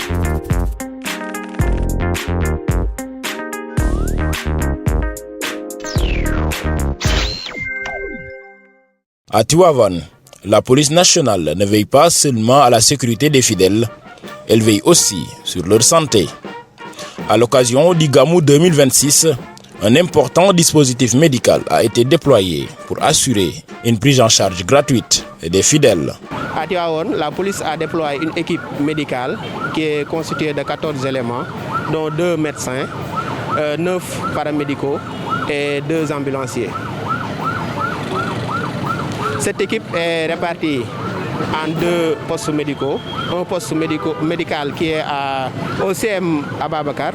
À Tivaouane, la police nationale ne veille pas seulement à la sécurité des fidèles, elle veille aussi sur leur santé. À l'occasion du Gamou 2026, un important dispositif médical a été déployé pour assurer une prise en charge gratuite des fidèles. À Tivaouane, la police a déployé une équipe médicale qui est constituée de 14 éléments, dont 2 médecins, 9 paramédicaux et 2 ambulanciers. Cette équipe est répartie en 2 postes médicaux. Un poste médical qui est au CM à Babacar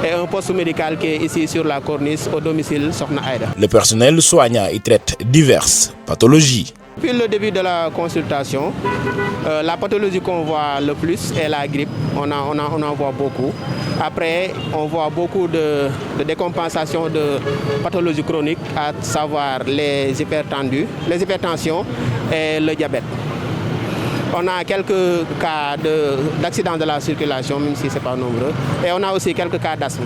et un poste médical qui est ici sur la corniche au domicile Sokhna Aïda. Le personnel soignant y traite diverses pathologies. Depuis le début de la consultation, la pathologie qu'on voit le plus est la grippe. On en voit beaucoup. Après, on voit beaucoup de décompensation de pathologies chroniques, à savoir les hypertensions et le diabète. On a quelques cas d'accident de la circulation, même si ce n'est pas nombreux. Et on a aussi quelques cas d'asthme.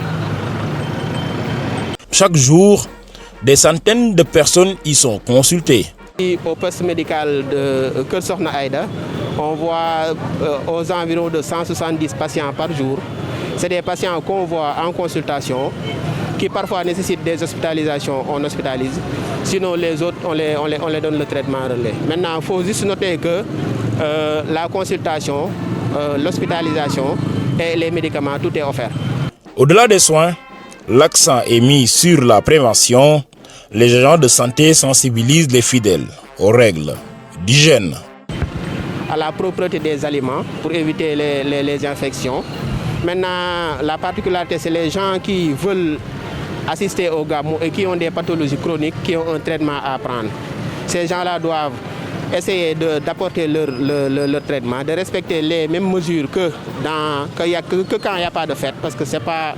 Chaque jour, des centaines de personnes y sont consultées. Au poste médical de Kër Sokhna Aïda, on voit aux environs de 170 patients par jour. C'est des patients qu'on voit en consultation, qui parfois nécessitent des hospitalisations, on hospitalise. Sinon, les autres, on les donne le traitement relais. Maintenant, il faut juste noter que la consultation, l'hospitalisation et les médicaments, tout est offert. Au-delà des soins, l'accent est mis sur la prévention. Les agents de santé sensibilisent les fidèles aux règles d'hygiène. À la propreté des aliments pour éviter les infections. Maintenant, la particularité, c'est les gens qui veulent assister au Gamou et qui ont des pathologies chroniques, qui ont un traitement à prendre. Ces gens-là doivent essayer d'apporter leur traitement, de respecter les mêmes mesures que quand il n'y a pas de fête, parce que c'est pas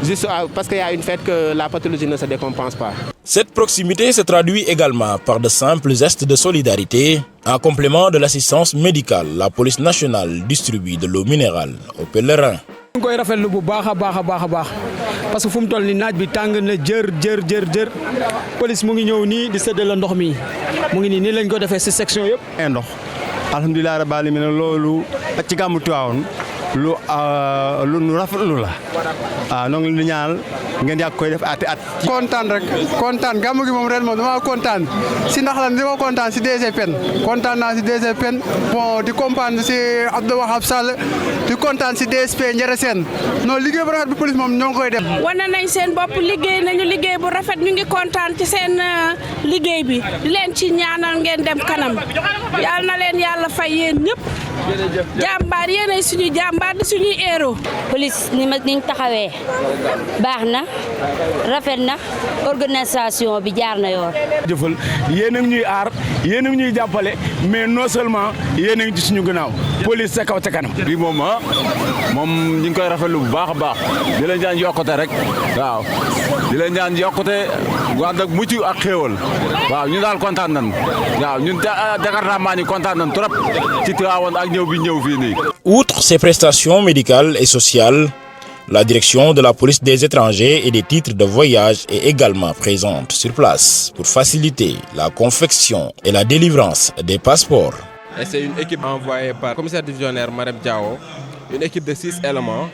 juste parce qu'il y a une fête que la pathologie ne se décompense pas. Cette proximité se traduit également par de simples gestes de solidarité. En complément de l'assistance médicale, la police nationale distribue de l'eau minérale aux pèlerins. ñu koy rafetlu bu baax a baax parce que fu mu toll ni naaj bi tàng na jër police mu ngi ñëw nii di séddale ndox mi mu ngi nii lañ ko defee ci section yëpp. ndox alhamdulilah rabbil alamin loolu ci Gamou Tivaouane lu nu rafetlu la waaw noo ngi ñaan ngeen yàgg koy def at. kontaan rek kontaan gàmmu gi moom ren moom dama kontaan si ndax lan dama kontaan si DG Pen kontaan naa si DG Pen bon di kontaan si Abdou Wahab Sall di kontaan si DSP Ndiare Sène non liggéey bu rafet bi police moom ñoo ngi koy def. wane nañ seen bopp liggéey nañu liggéey bu rafet ñu ngi kontaan ci seen liggéey bi di leen ci ñaanal ngeen dem kanam yal na leen yàlla fay yéen ñëpp jàmbaar yéenay suñu jàmbaar di suñuy héros. police niñ taxawee baax na rafet na organisation bi jaar na yoon. jëfal yéen a ngi ñuy aar yéen a ngi ñuy jàppale mais non seulement yéen a ngi ci suñu gannaaw police sa kaw ca kanam. bi moom ñu ngi koy rafetlu bu baax a baax di leen ñaan yokkute rek waaw di leen ñaan yokkute gu ànd ak mucc ak xéewal waaw ñu daal kontaan nañu waaw ñun Jakarta ñu kontaan nañu trop ci Tivaouane ak ñëw bi ñëw fii nii. Outre ces prestations médicales et sociales, la direction de la police des étrangers et des titres de voyage est également présente sur place pour faciliter la confection et la délivrance des passeports. Et c'est une équipe envoyée par le commissaire divisionnaire Marem Diao, une équipe de 6 éléments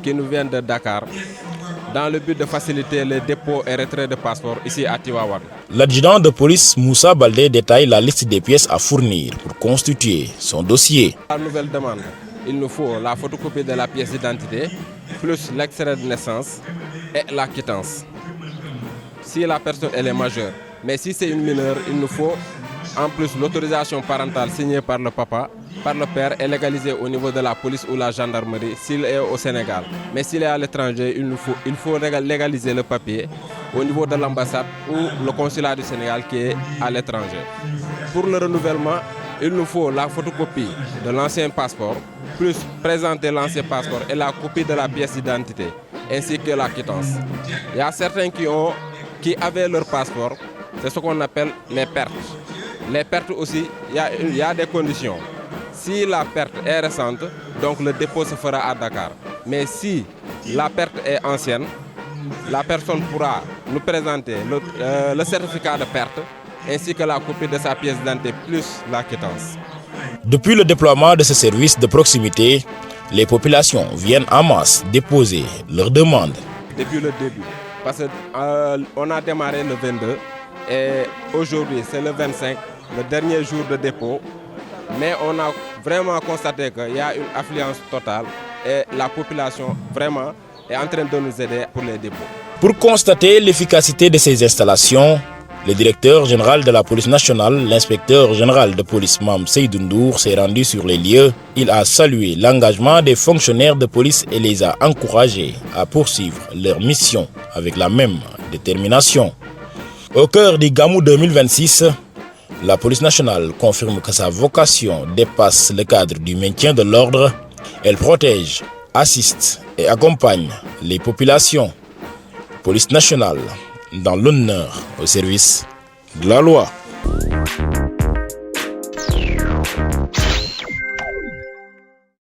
qui nous viennent de Dakar, dans le but de faciliter les dépôts et retraits de passeports ici à Tivaouane. L'adjudant de police Moussa Baldé détaille la liste des pièces à fournir pour constituer son dossier. La nouvelle demande, il nous faut la photocopie de la pièce d'identité, plus l'extrait de naissance et la quittance, si la personne elle est majeure. Mais si c'est une mineure, il nous faut en plus l'autorisation parentale signée par le papa, par le père et légalisée au niveau de la police ou la gendarmerie s'il est au Sénégal. Mais s'il est à l'étranger, il faut légaliser le papier au niveau de l'ambassade ou le consulat du Sénégal qui est à l'étranger. Pour le renouvellement, il nous faut la photocopie de l'ancien passeport, plus présenter l'ancien passeport et la copie de la pièce d'identité, ainsi que la quittance. Il y a certains qui avaient leur passeport, c'est ce qu'on appelle les pertes. Les pertes aussi, il y a des conditions. Si la perte est récente, donc le dépôt se fera à Dakar. Mais si la perte est ancienne, la personne pourra nous présenter le certificat de perte ainsi que la copie de sa pièce d'identité plus la quittance. Depuis le déploiement de ce service de proximité, les populations viennent en masse déposer leurs demandes. Depuis le début, parce qu'on a démarré le 22 et aujourd'hui c'est le 25, le dernier jour de dépôt. Mais on a vraiment constaté qu'il y a une affluence totale et la population vraiment est en train de nous aider pour les dépôts. Pour constater l'efficacité de ces installations, le directeur général de la police nationale, l'inspecteur général de police Mame Seydou Ndour, s'est rendu sur les lieux. Il a salué l'engagement des fonctionnaires de police et les a encouragés à poursuivre leur mission avec la même détermination. Au cœur du Gamou 2026, la police nationale confirme que sa vocation dépasse le cadre du maintien de l'ordre. Elle protège, assiste et accompagne les populations. Police nationale dans l'honneur au service de la loi.